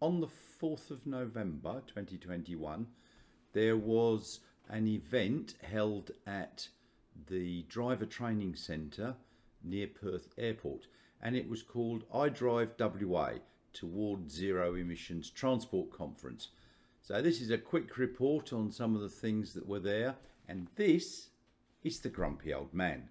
on the 4th of November 2021, there was an event held at the Driver Training Centre near Perth Airport, and it was called iDriveWA, Towards Zero Emissions Transport Conference. So this is a quick report on some of the things that were there, and this is the grumpy old man.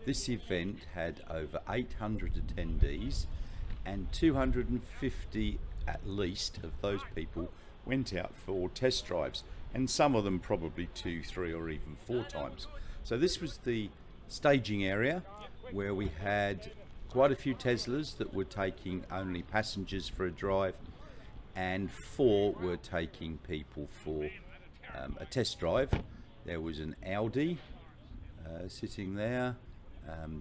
This event had over 800 attendees, and 250 at least of those people went out for test drives, and some of them probably 2, 3 or even 4 times. So this was the staging area where we had quite a few Teslas that were taking only passengers for a drive, and 4 were taking people for a test drive. There was an Audi sitting there.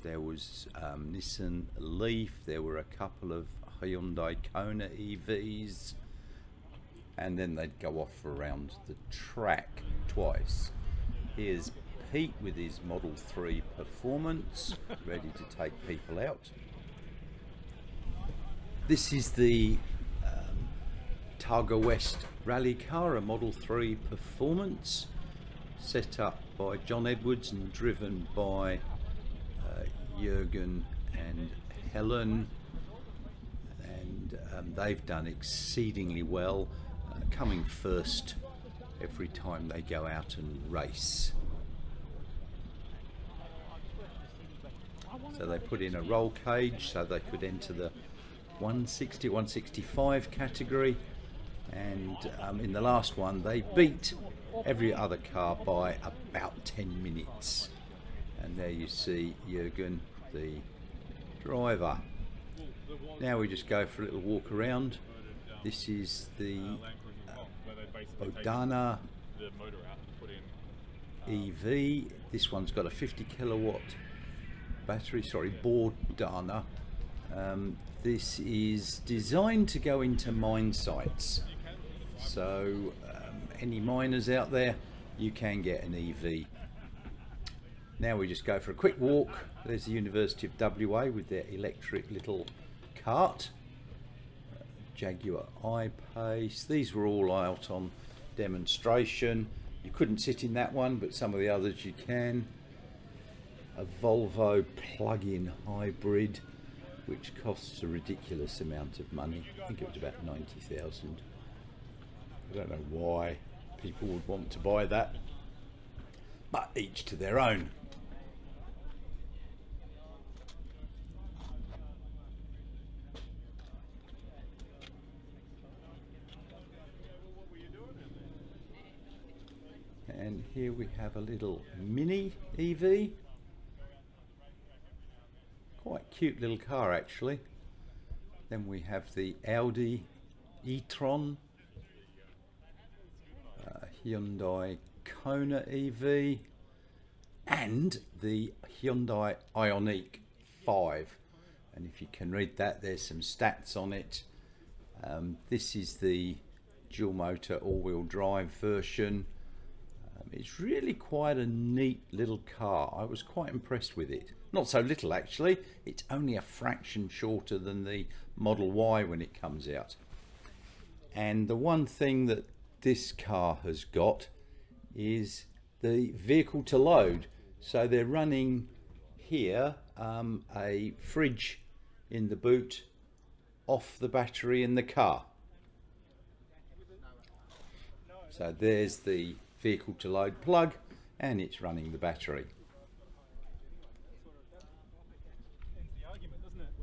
There was Nissan Leaf. There were a couple of Hyundai Kona EVs, and then they'd go off around the track twice. Here's Pete with his Model 3 Performance, ready to take people out. This is the Targa West rally car, a Model 3 Performance, set up by John Edwards and driven by Jürgen and Helen, and they've done exceedingly well, coming first every time they go out and race. So they put in a roll cage so they could enter the 160, 165 category, and in the last one they beat every other car by about 10 minutes. And there you see Jürgen, the driver. Now we just go for a little walk around. This is the Donna Ev. This one's got a 50 kilowatt battery, Donna. This is designed to go into mine sites. So any miners out there, you can get an EV. Now we just go for a quick walk. There's the University of WA with their electric little cart. Jaguar I-Pace. These were all out on demonstration. You couldn't sit in that one, but some of the others you can. A Volvo plug-in hybrid, which costs a ridiculous amount of money. I think it was about 90,000. I don't know why people would want to buy that, but each to their own. And here we have a little mini EV. Quite cute little car actually. Then we have the Audi e-tron, Hyundai Kona EV, and the Hyundai Ioniq 5. And if you can read that, there's some stats on it. This is the dual motor all-wheel drive version. It's really quite a neat little car. I was quite impressed with it. Not so little actually, it's only a fraction shorter than the Model Y when it comes out. And the one thing that this car has got is the vehicle to load. So they're running here a fridge in the boot off the battery in the car. So there's the vehicle to load plug, and it's running the battery.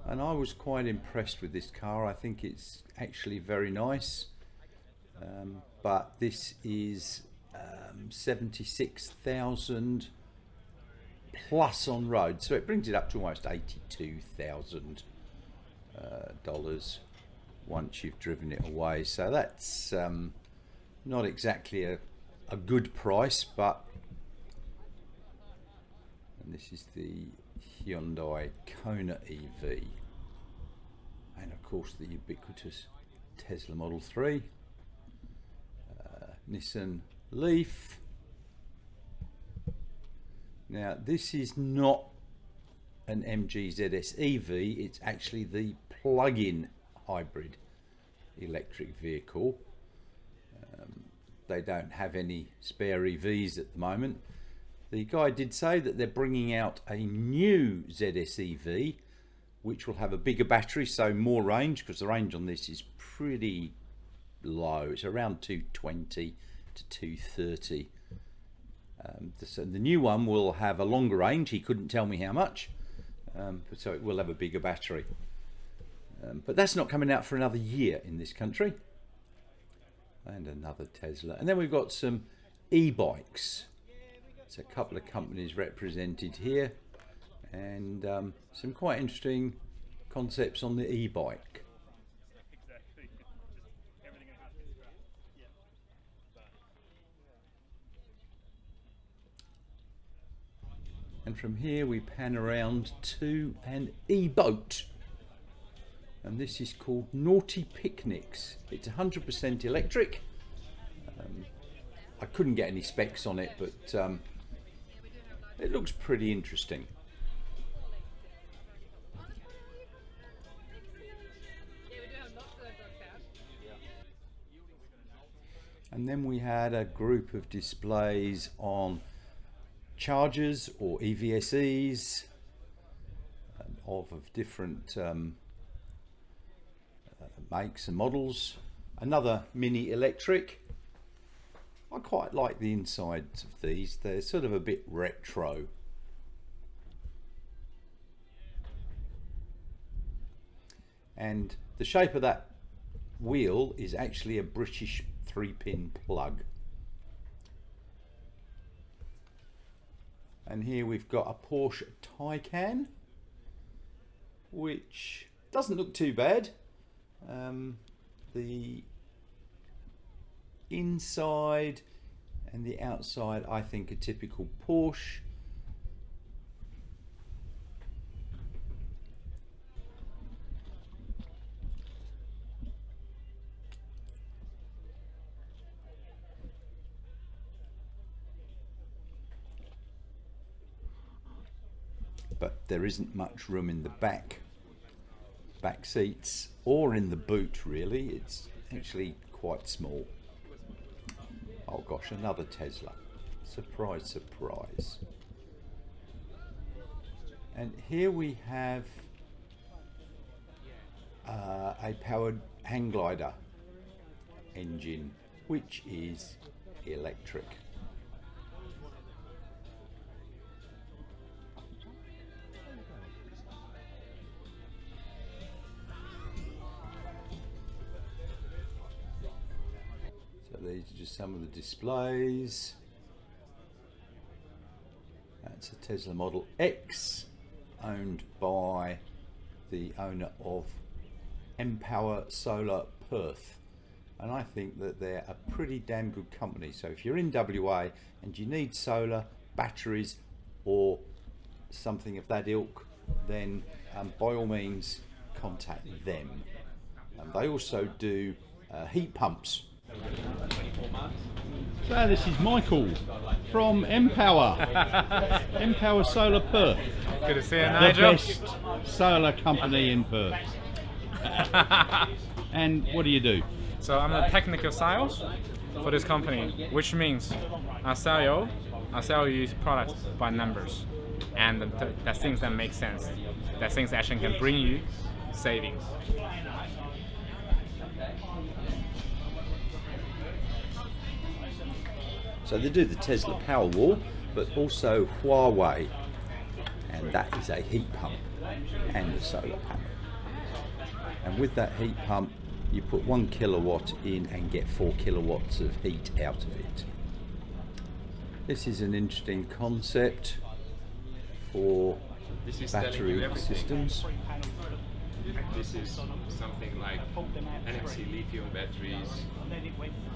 And I was quite impressed with this car. I think it's actually very nice, but this is 76,000 plus on road, so it brings it up to almost $82,000 once you've driven it away. So that's not exactly a good price, but, and this is the Hyundai Kona EV, and of course the ubiquitous Tesla Model 3, Nissan Leaf, Now this is not an MG ZS EV, it's actually the plug-in hybrid electric vehicle. They don't have any spare EVs at the moment. The guy did say that they're bringing out a new ZS EV which will have a bigger battery, so more range, because the range on this is pretty low. It's around 220 to 230. So the new one will have a longer range. He couldn't tell me how much, so it will have a bigger battery. But that's not coming out for another year in this country. And another Tesla. And then we've got some e-bikes. There's a couple of companies represented here, and some quite interesting concepts on the e-bike. And from here we pan around to an e-boat. And this is called Naughty Picnics. It's 100% electric. I couldn't get any specs on it, but it looks pretty interesting. And then we had a group of displays on chargers or EVSEs of different makes and models. Another mini electric. I quite like the insides of these. They're sort of a bit retro. And the shape of that wheel is actually a British 3-pin plug. And here we've got a Porsche Taycan, which doesn't look too bad. The inside and the outside, I think, are typical Porsche. But there isn't much room in the back seats or in the boot, really. It's actually quite small. Oh gosh, another Tesla. Surprise, surprise. And here we have a powered hang glider engine, which is electric. These are just some of the displays. That's a Tesla Model X, owned by the owner of Empower Solar Perth. And I think that they're a pretty damn good company. So if you're in WA and you need solar, batteries, or something of that ilk, then by all means contact them. They also do heat pumps. So this is Michael from Empower, Empower Solar Perth. Good to see you, Nigel. The best solar company in Perth. And what do you do? So I'm the technical sales for this company, which means I sell you products by numbers, and the things that make sense, the things that actually can bring you savings. So they do the Tesla Powerwall, but also Huawei, and that is a heat pump and a solar panel. And with that heat pump, you put 1 kilowatt in and get 4 kilowatts of heat out of it. This is an interesting concept for battery systems. This is something like NMC lithium batteries,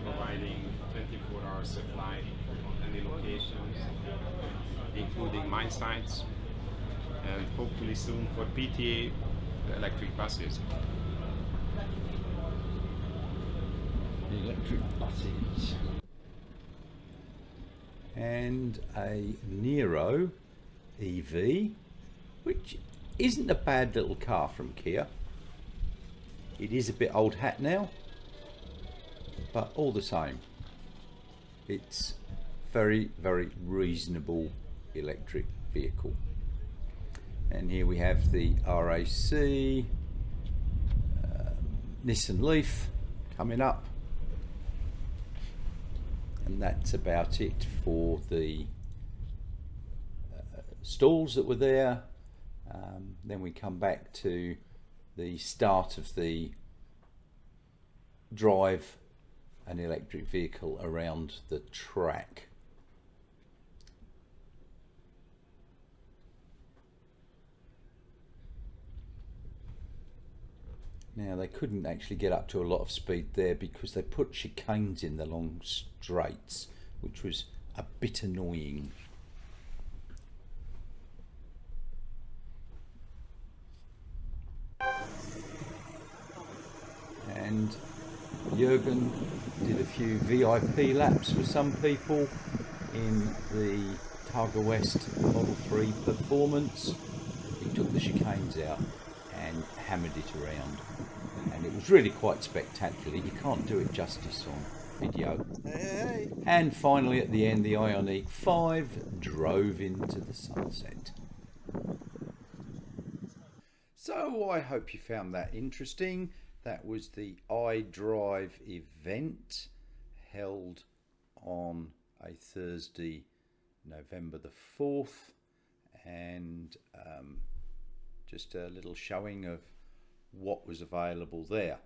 providing 24-hour supply on any locations, including mine sites, and hopefully soon for PTA, the electric buses. Electric buses. And a Nero EV, which isn't a bad little car from Kia. It is a bit old hat now, but all the same, it's very, very reasonable electric vehicle. And here we have the RAC Nissan Leaf coming up, and that's about it for the stalls that were there. Then we come back to the start of the drive an electric vehicle around the track. Now they couldn't actually get up to a lot of speed there because they put chicanes in the long straights, which was a bit annoying. And Jürgen did a few VIP laps for some people in the Targa West Model 3 Performance. He took the chicanes out and hammered it around, and it was really quite spectacular. You can't do it justice on video. Hey. And finally at the end, the Ioniq 5 drove into the sunset. So I hope you found that interesting. That was the iDrive event held on a Thursday, November the 4th, and just a little showing of what was available there.